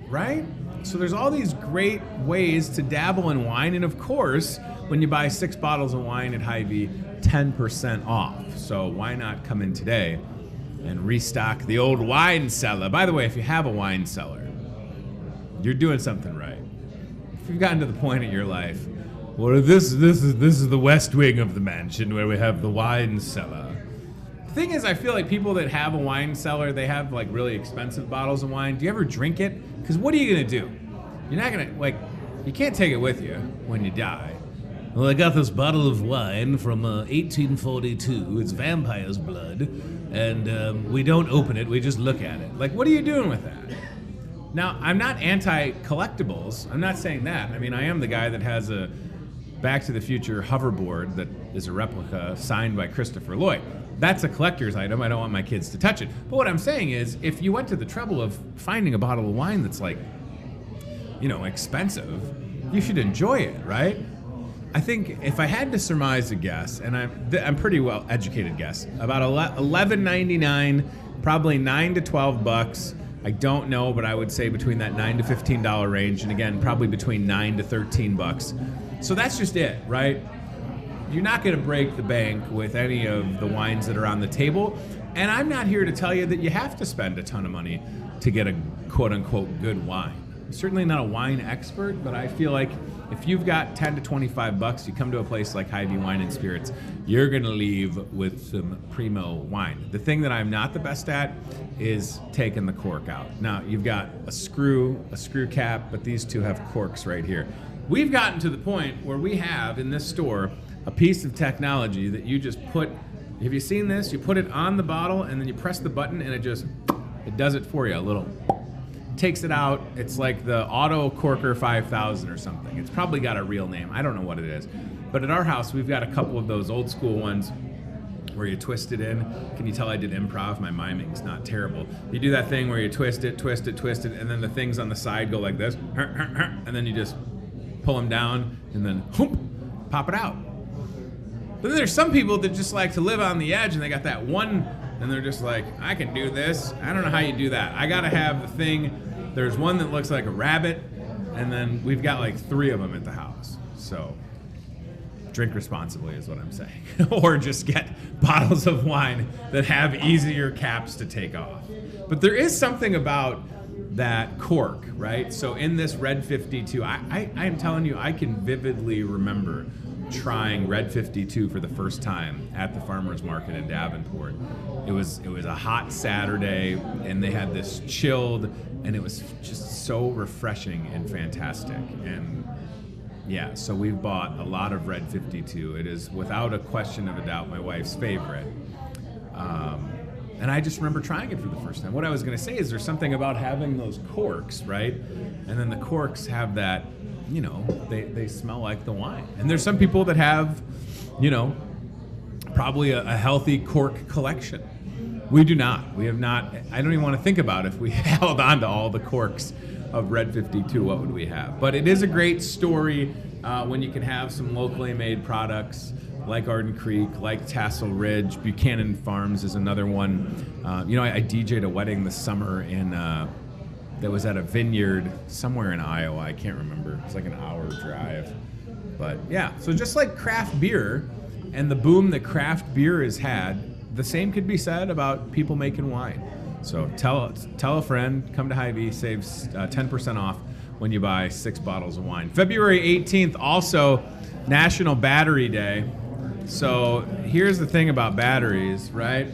right? So there's all these great ways to dabble in wine. And of course, when you buy 6 bottles of wine at Hy-Vee, 10% off. So why not come in today and restock the old wine cellar? By the way, if you have a wine cellar, you're doing something right. If you've gotten to the point in your life, well, this is the west wing of the mansion where we have the wine cellar. The thing is, I feel like people that have a wine cellar, they have like really expensive bottles of wine. Do you ever drink it? Because what are you gonna do? You're not gonna, like, you can't take it with you when you die. Well, I got this bottle of wine from 1842. It's vampire's blood, and we don't open it, we just look at it. Like, what are you doing with that? Now, I'm not anti-collectibles. I'm not saying that. I mean, I am the guy that has a Back to the Future hoverboard that is a replica signed by Christopher Lloyd. That's a collector's item. I don't want my kids to touch it. But what I'm saying is, if you went to the trouble of finding a bottle of wine that's like, expensive, you should enjoy it, right? I think if I had to surmise a guess, and I'm pretty well educated guess, about $11.99, probably $9 to $12. I don't know, but I would say between that $9 to $15 range, and again, probably between $9 to $13. So that's just it, right? You're not going to break the bank with any of the wines that are on the table, and I'm not here to tell you that you have to spend a ton of money to get a quote-unquote good wine. I'm certainly not a wine expert, but I feel like if you've got $10 to $25, you come to a place like Hy-Vee Wine and Spirits, you're going to leave with some primo wine. The thing that I'm not the best at is taking the cork out. Now, you've got a screw cap, but these two have corks right here. We've gotten to the point where we have in this store a piece of technology that you just put, have you seen this? You put it on the bottle and then you press the button and it does it for you, a little, takes it out. It's like the Auto Corker 5000 or something. It's probably got a real name. I don't know what it is. But at our house, we've got a couple of those old school ones where you twist it in. Can you tell I did improv? My miming's not terrible. You do that thing where you twist it, and then the things on the side go like this, and then you just pull them down, and then pop it out. But then there's some people that just like to live on the edge, and they got that one, and they're just like, I can do this. I don't know how you do that. I gotta have the thing. There's one that looks like a rabbit, and then we've got like 3 of them at the house. So drink responsibly is what I'm saying. Or just get bottles of wine that have easier caps to take off. But there is something about that cork, right? So in this Red 52, I am telling you, I can vividly remember trying Red 52 for the first time at the farmer's market in Davenport. It was a hot Saturday, and they had this chilled, and it was just so refreshing and fantastic. And yeah, so we've bought a lot of Red 52. It is without a question of a doubt my wife's favorite. And I just remember trying it for the first time. What I was going to say is there's something about having those corks, right? And then the corks have that, they smell like the wine. And there's some people that have, probably a healthy cork collection. We do not. We have not. I don't even want to think about if we held on to all the corks of Red 52, what would we have? But it is a great story when you can have some locally made products like Arden Creek, like Tassel Ridge. Buchanan Farms is another one. I DJ'd a wedding this summer that was at a vineyard somewhere in Iowa. I can't remember. It's like an hour drive. But yeah, so just like craft beer and the boom that craft beer has had, the same could be said about people making wine. So tell a friend, come to Hy-Vee, saves 10% off when you buy 6 bottles of wine. February 18th, also National Battery Day. So here's the thing about batteries, right?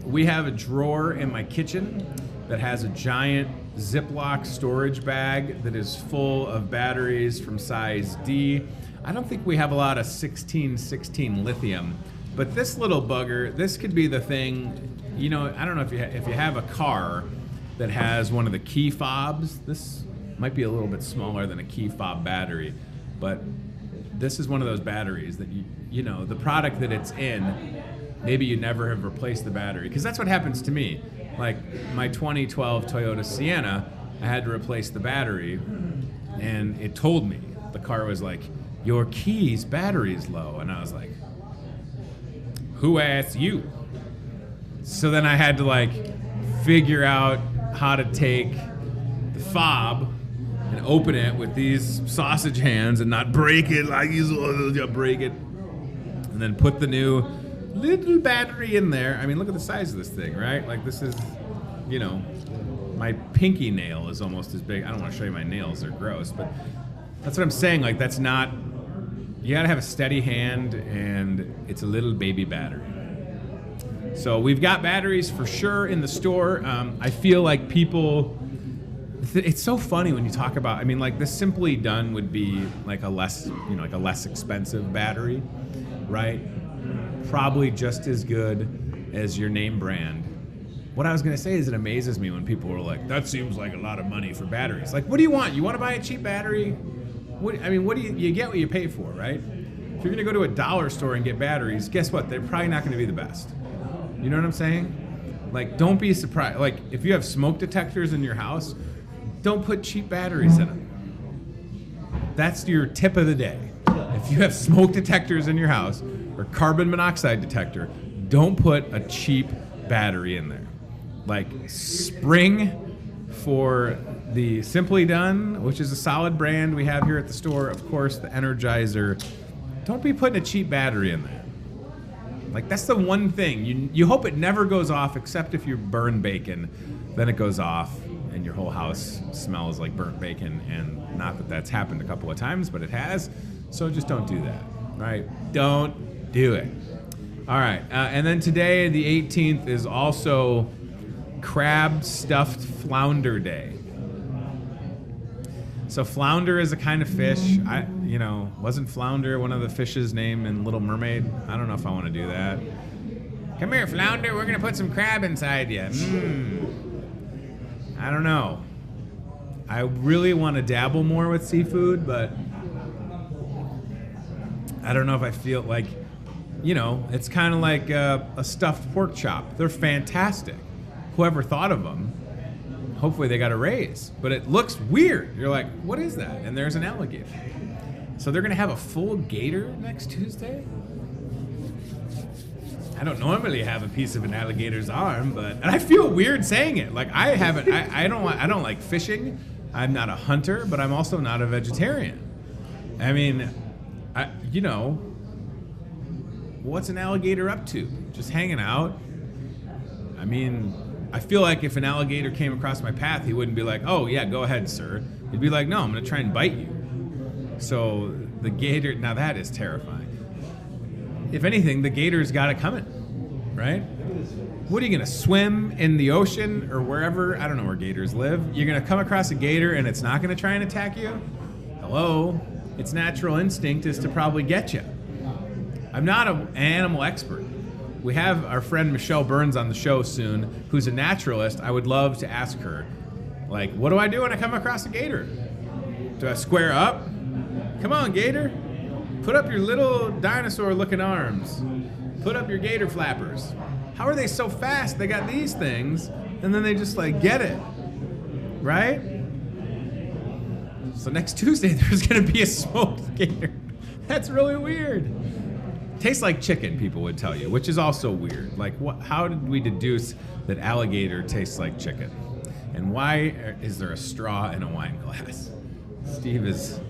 We have a drawer in my kitchen that has a giant Ziploc storage bag that is full of batteries from size D. I don't think we have a lot of 1616 lithium, but this little bugger, this could be the thing. You know, I don't know if you have a car that has one of the key fobs. This might be a little bit smaller than a key fob battery, but this is one of those batteries that you know, the product that it's in, maybe you never have replaced the battery, because that's what happens to me. Like my 2012 Toyota Sienna, I had to replace the battery, and it told me, the car was like, your key's battery's low, and I was like, who asked you? So then I had to like figure out how to take the fob and open it with these sausage hands and not break it like you break it, and then put the new little battery in there. I mean, look at the size of this thing, right? Like this is, you know, my pinky nail is almost as big. I don't want to show you my nails, they're gross, but that's what I'm saying. Like that's not, you gotta have a steady hand, and it's a little baby battery. So we've got batteries for sure in the store. I feel like people, it's so funny when you talk about, I mean, like the Simply Done would be like a less, you know, like a less expensive battery, right? Probably just as good as your name brand. What I was gonna say is it amazes me when people are like, that seems like a lot of money for batteries. Like, what do you want? You wanna buy a cheap battery? What do you get what you pay for, right? If you're gonna go to a dollar store and get batteries, guess what? They're probably not gonna be the best. You know what I'm saying? Like, don't be surprised. Like, if you have smoke detectors in your house, don't put cheap batteries in them. That's your tip of the day. If you have smoke detectors in your house or carbon monoxide detector, don't put a cheap battery in there. Like, spring for the Simply Done, which is a solid brand we have here at the store. Of course, the Energizer. Don't be putting a cheap battery in there. Like, that's the one thing. You hope it never goes off, except if you burn bacon. Then it goes off and your whole house smells like burnt bacon. And not that that's happened a couple of times, but it has. So just don't do that, right? Don't do it. All right. And then today, the 18th, is also Crab Stuffed Flounder Day. So flounder is a kind of fish. Wasn't flounder one of the fish's name in Little Mermaid? I don't know if I want to do that. Come here, flounder. We're going to put some crab inside you. I don't know. I really want to dabble more with seafood, but I don't know if I feel like, it's kind of like a stuffed pork chop. They're fantastic. Whoever thought of them, hopefully they got a raise. But it looks weird. You're like, what is that? And there's an alligator. So they're going to have a full gator next Tuesday? I don't normally have a piece of an alligator's arm, and I feel weird saying it. Like, I don't like fishing. I'm not a hunter, but I'm also not a vegetarian. I mean, what's an alligator up to? Just hanging out? I mean, I feel like if an alligator came across my path, he wouldn't be like, oh, yeah, go ahead, sir. He'd be like, no, I'm going to try and bite you. So the gator, now that is terrifying. If anything, the gator's got it coming, right? What are you going to swim in the ocean or wherever? I don't know where gators live. You're going to come across a gator and it's not going to try and attack you? Hello? Its natural instinct is to probably get you. I'm not an animal expert. We have our friend Michelle Burns on the show soon, who's a naturalist. I would love to ask her, like, what do I do when I come across a gator? Do I square up? Come on, gator. Put up your little dinosaur-looking arms. Put up your gator flappers. How are they so fast? They got these things, and then they just, like, get it. Right? So next Tuesday, there's going to be a smoked gator. That's really weird. Tastes like chicken, people would tell you, which is also weird. Like, how did we deduce that alligator tastes like chicken? And why is there a straw in a wine glass? Steve is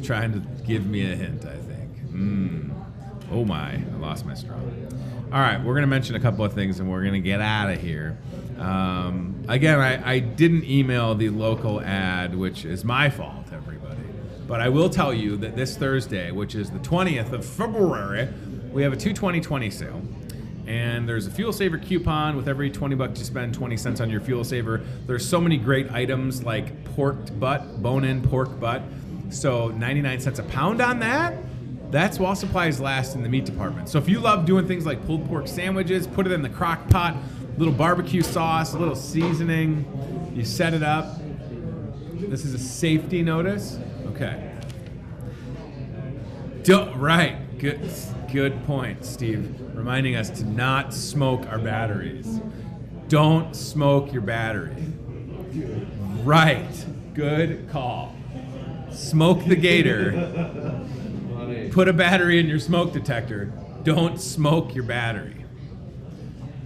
trying to give me a hint, I think. Oh my, I lost my straw. All right, we're going to mention a couple of things and we're going to get out of here. Again, I didn't email the local ad, which is my fault, everybody. But I will tell you that this Thursday, which is the 20th of February, we have a 2/20/20 sale. And there's a fuel saver coupon. With every $20 you spend, 20 cents on your fuel saver. There's so many great items like pork butt, bone-in pork butt. So 99 cents a pound on that. That's while supplies last in the meat department. So if you love doing things like pulled pork sandwiches, put it in the crock pot, little barbecue sauce, a little seasoning, you set it up. This is a safety notice. Okay. Right. Good point, Steve. Reminding us to not smoke our batteries. Don't smoke your battery. Right. Good call. Smoke the gator. Put a battery in your smoke detector. Don't smoke your battery.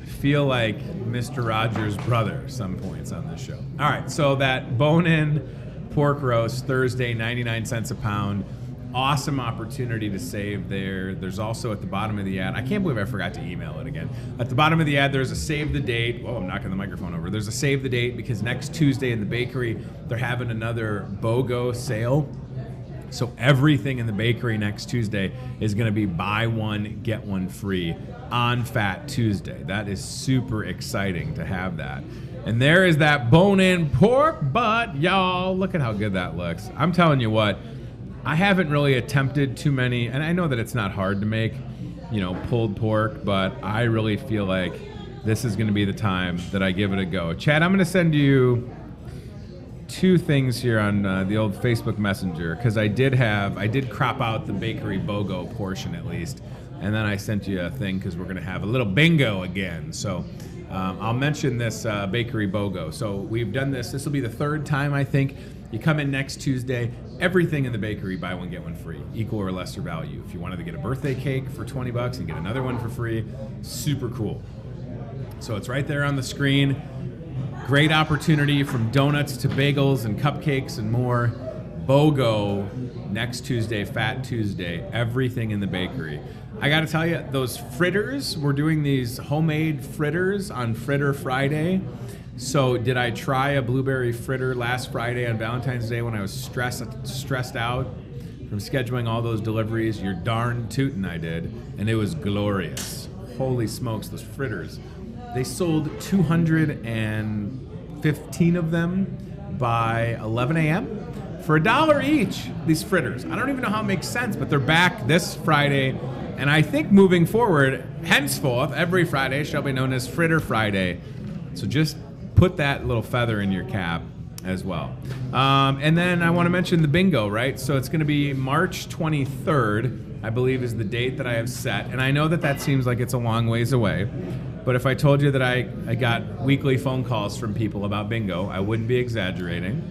I feel like Mr. Rogers' brother some points on this show. All right, so that bone-in pork roast, Thursday, 99 cents a pound. Awesome opportunity to save there. There's also at the bottom of the ad, I can't believe I forgot to email it again. At the bottom of the ad, there's a save the date. Oh, I'm knocking the microphone over. There's a save the date because next Tuesday in the bakery, they're having another BOGO sale. So everything in the bakery next Tuesday is going to be buy one, get one free on Fat Tuesday. That is super exciting to have that. And there is that bone-in pork butt, y'all. Look at how good that looks. I'm telling you what, I haven't really attempted too many, and I know that it's not hard to make, pulled pork, but I really feel like this is going to be the time that I give it a go. Chad, I'm going to send you 2 things here on the old Facebook Messenger, because I did crop out the bakery BOGO portion at least, and then I sent you a thing because we're going to have a little bingo again. So I'll mention this bakery BOGO. So we've done this. This will be the 3rd time, I think. You come in next Tuesday, everything in the bakery, buy one, get one free, equal or lesser value. If you wanted to get a birthday cake for $20 and get another one for free, super cool. So it's right there on the screen. Great opportunity from donuts to bagels and cupcakes and more. BOGO next Tuesday, Fat Tuesday, everything in the bakery. I got to tell you, those fritters, we're doing these homemade fritters on Fritter Friday. So did I try a blueberry fritter last Friday on Valentine's Day when I was stressed out from scheduling all those deliveries? You're darn tootin' I did, and it was glorious. Holy smokes, those fritters. They sold 215 of them by 11 a.m. for $1 each, these fritters. I don't even know how it makes sense, but they're back this Friday. And I think moving forward, henceforth, every Friday shall be known as Fritter Friday. So just put that little feather in your cap as well. And then I want to mention the bingo, right? So it's going to be March 23rd, I believe is the date that I have set. And I know that seems like it's a long ways away. But if I told you that I got weekly phone calls from people about bingo, I wouldn't be exaggerating.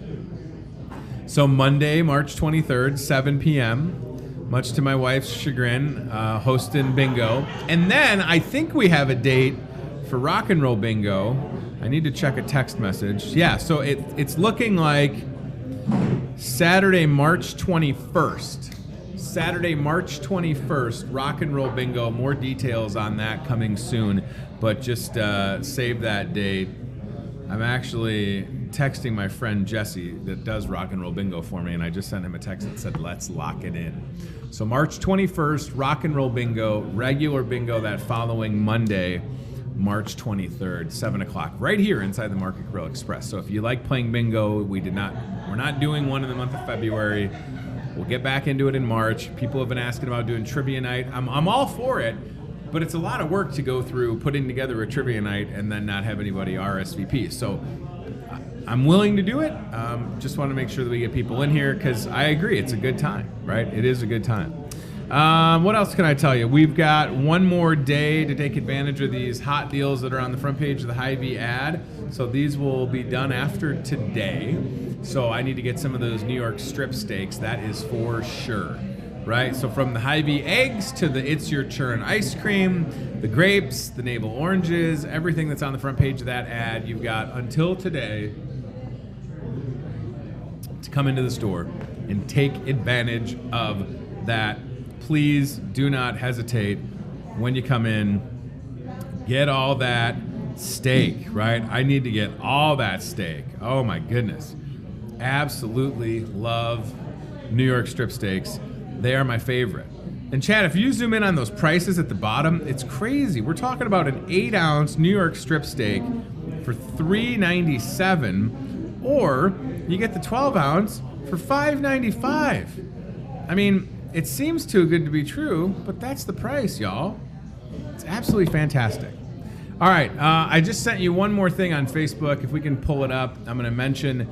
So Monday, March 23rd, 7 p.m., much to my wife's chagrin, hosting bingo. And then I think we have a date for rock and roll bingo. I need to check a text message. Yeah, so it's looking like Saturday, March 21st. Saturday, March 21st, rock and roll bingo. More details on that coming soon, but just save that date. I'm actually texting my friend Jesse that does rock and roll bingo for me, and I just sent him a text that said, let's lock it in. So March 21st, rock and roll bingo, regular bingo that following Monday, March 23rd, 7 o'clock, right here inside the Market Grill Express. So if you like playing bingo, we're not doing one in the month of February. We'll get back into it in March. People have been asking about doing trivia night. I'm all for it, but it's a lot of work to go through putting together a trivia night and then not have anybody RSVP. So I'm willing to do it. Just want to make sure that we get people in here because I agree, it's a good time, right? It is a good time. What else can I tell you? We've got one more day to take advantage of these hot deals that are on the front page of the Hy-Vee ad. So these will be done after today. So I need to get some of those New York strip steaks. That is for sure, right? So from the Hy-Vee eggs to the It's Your Churn ice cream, the grapes, the navel oranges, everything that's on the front page of that ad, you've got until today to come into the store and take advantage of that. Please do not hesitate when you come in. Get all that steak, right? I need to get all that steak. Oh my goodness. Absolutely love New York strip steaks. They are my favorite. And Chad, if you zoom in on those prices at the bottom, it's crazy. We're talking about an 8-ounce New York strip steak for $3.97, or you get the 12-ounce for $5.95. I mean, it seems too good to be true, but that's the price, y'all. It's absolutely fantastic. All right, I just sent you one more thing on Facebook. If we can pull it up, I'm going to mention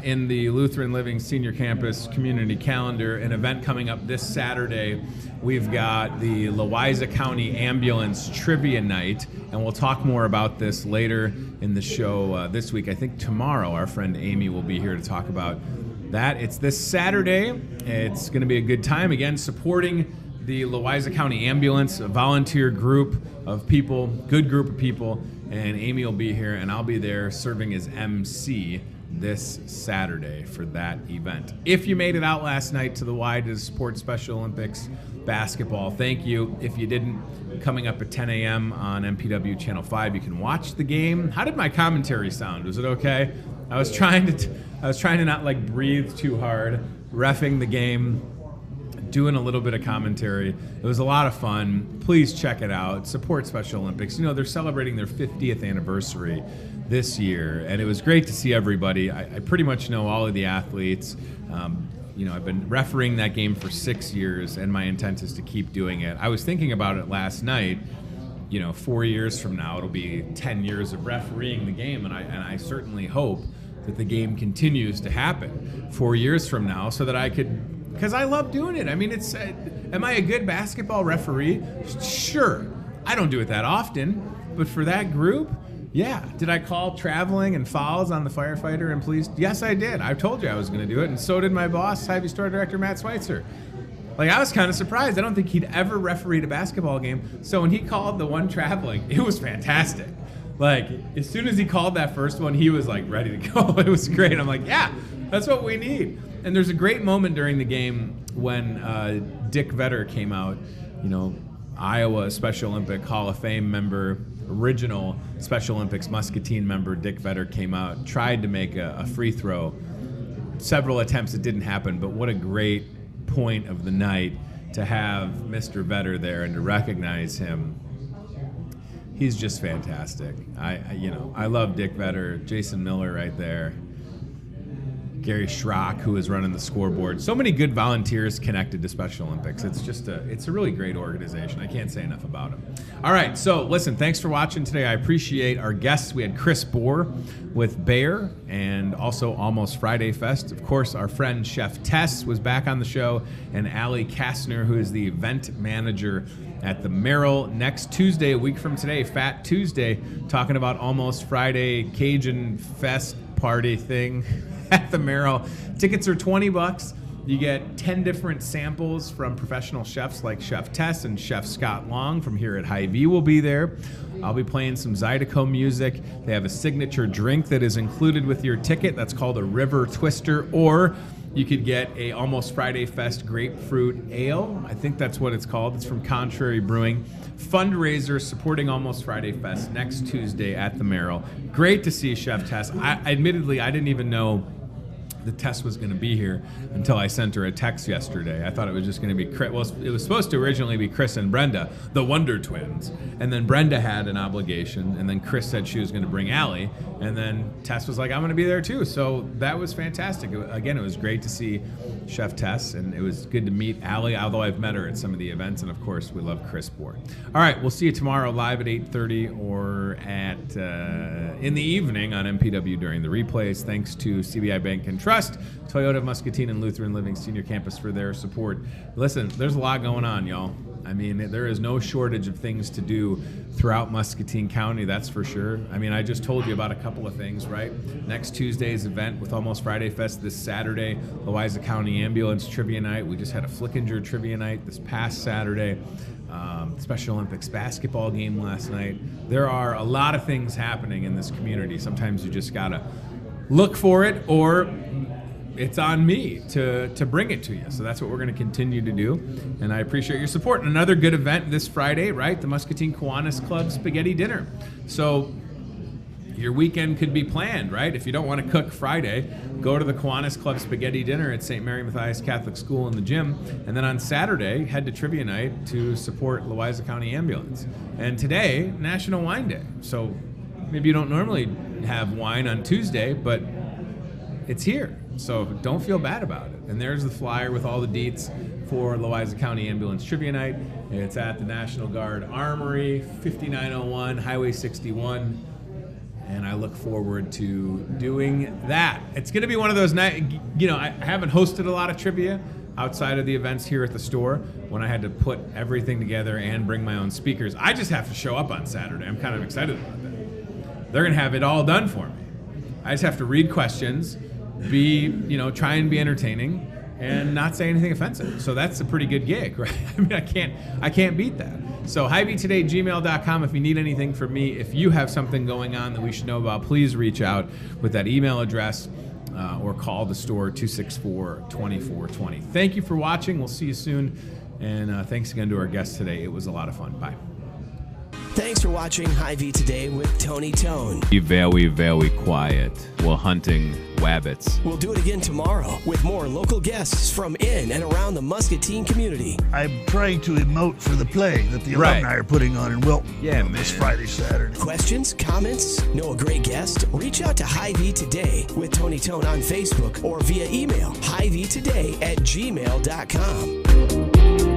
in the Lutheran Living Senior Campus Community Calendar an event coming up this Saturday. We've got the Louisa County Ambulance Trivia Night, and we'll talk more about this later in the show this week. I think tomorrow our friend Amy will be here to talk about that. It's this Saturday. It's going to be a good time, again, supporting the Louisa County Ambulance, a volunteer group of people, good group of people, and Amy will be here, and I'll be there serving as MC this Saturday for that event. If you made it out last night to the Y to support Special Olympics basketball, thank you. If you didn't, coming up at 10 a.m. on MPW Channel 5, you can watch the game. How did my commentary sound? Was it okay? I was trying to not like breathe too hard, reffing the game, doing a little bit of commentary. It was a lot of fun. Please check it out. Support Special Olympics. You know, they're celebrating their 50th anniversary this year, and it was great to see everybody. I pretty much know all of the athletes. You know, I've been refereeing that game for 6 years, and my intent is to keep doing it. I was thinking about it last night. You know, 4 years from now, it'll be 10 years of refereeing the game, and I certainly hope that the game continues to happen 4 years from now so that I could, because I love doing it. I mean, it's, am I a good basketball referee? Sure. I don't do it that often, but for that group, yeah. Did I call traveling and fouls on the firefighter and police? Yes, I did. I told you I was going to do it, and so did my boss, Hy-Vee store director Matt Schweitzer. Like, I was kind of surprised. I don't think he'd ever refereed a basketball game. So when he called the one traveling, it was fantastic. Like, as soon as he called that first one, he was, like, ready to go. It was great. I'm like, yeah, that's what we need. And there's a great moment during the game when Dick Vetter came out, you know, Iowa Special Olympic Hall of Fame member, original Special Olympics Muscatine member Dick Vetter came out, tried to make a free throw. Several attempts, it didn't happen, but what a great point of the night to have Mr. Vetter there and to recognize him. He's just fantastic. I love Dick Vetter, Jason Miller right there, Gary Schrock, who is running the scoreboard. So many good volunteers connected to Special Olympics. It's a really great organization. I can't say enough about them. All right, so listen, thanks for watching today. I appreciate our guests. We had Chris Bohr with Bayer and also Almost Friday Fest. Of course, our friend Chef Tess was back on the show, and Allie Kastner, who is the event manager at the Merrill next Tuesday, a week from today, Fat Tuesday, talking about Almost Friday Cajun Fest party thing at the Merrill. Tickets are $20. You get 10 different samples from professional chefs like Chef Tess and Chef Scott Long from here at Hy-Vee will be there. I'll be playing some Zydeco music. They have a signature drink that is included with your ticket. That's called a River Twister, or you could get a Almost Friday Fest grapefruit ale. I think that's what it's called. It's from Contrary Brewing. Fundraiser supporting Almost Friday Fest next Tuesday at the Merrill. Great to see Chef Tess. Admittedly, I didn't even know the Tess was going to be here until I sent her a text yesterday. I thought it was just going to be Chris. Well, it was supposed to originally be Chris and Brenda, the Wonder Twins. And then Brenda had an obligation, and then Chris said she was going to bring Allie, and then Tess was like, I'm going to be there too. So that was fantastic. Again, it was great to see Chef Tess, and it was good to meet Allie, although I've met her at some of the events, and of course, we love Chris Bohr. All right, we'll see you tomorrow live at 8:30 or at in the evening on MPW during the replays. Thanks to CBI Bank and Trust, Toyota of Muscatine, and Lutheran Living Senior Campus for their support. Listen, there's a lot going on, y'all. I mean, there is no shortage of things to do throughout Muscatine County, that's for sure. I mean, I just told you about a couple of things, right? Next Tuesday's event with Almost Friday Fest this Saturday, Louisa County Ambulance Trivia Night. We just had a Flickinger Trivia Night this past Saturday. Special Olympics basketball game last night. There are a lot of things happening in this community. Sometimes you just gotta look for it, or it's on me to bring it to you. So that's what we're going to continue to do. And I appreciate your support. And another good event this Friday, right? The Muscatine Kiwanis Club Spaghetti Dinner. So your weekend could be planned, right? If you don't want to cook Friday, go to the Kiwanis Club spaghetti dinner at St. Mary Matthias Catholic School in the gym. And then on Saturday, head to trivia night to support Louisa County Ambulance. And today, National Wine Day. So maybe you don't normally have wine on Tuesday, but it's here. So don't feel bad about it. And there's the flyer with all the deets for Louisa County Ambulance Trivia Night. It's at the National Guard Armory, 5901 Highway 61. And I look forward to doing that. It's going to be one of those nights, you know, I haven't hosted a lot of trivia outside of the events here at the store when I had to put everything together and bring my own speakers. I just have to show up on Saturday. I'm kind of excited about that. They're going to have it all done for me. I just have to read questions, try and be entertaining, and not say anything offensive. So that's a pretty good gig, right? I mean, I can't beat that. So Hy-Vee if you need anything from me. If you have something going on that we should know about, please reach out with that email address or call the store 264-2420. Thank you for watching. We'll see you soon. And thanks again to our guests today. It was a lot of fun. Bye. Thanks for watching Hy-Vee Today with Tony Tone. Be very, very quiet. We're hunting rabbits. We'll do it again tomorrow with more local guests from in and around the Muscatine community. I'm trying to emote for the play that the alumni are putting on in Wilton this Friday, Saturday. Questions, comments, know a great guest? Reach out to Hy-Vee Today with Tony Tone on Facebook or via email, hyveetoday@gmail.com.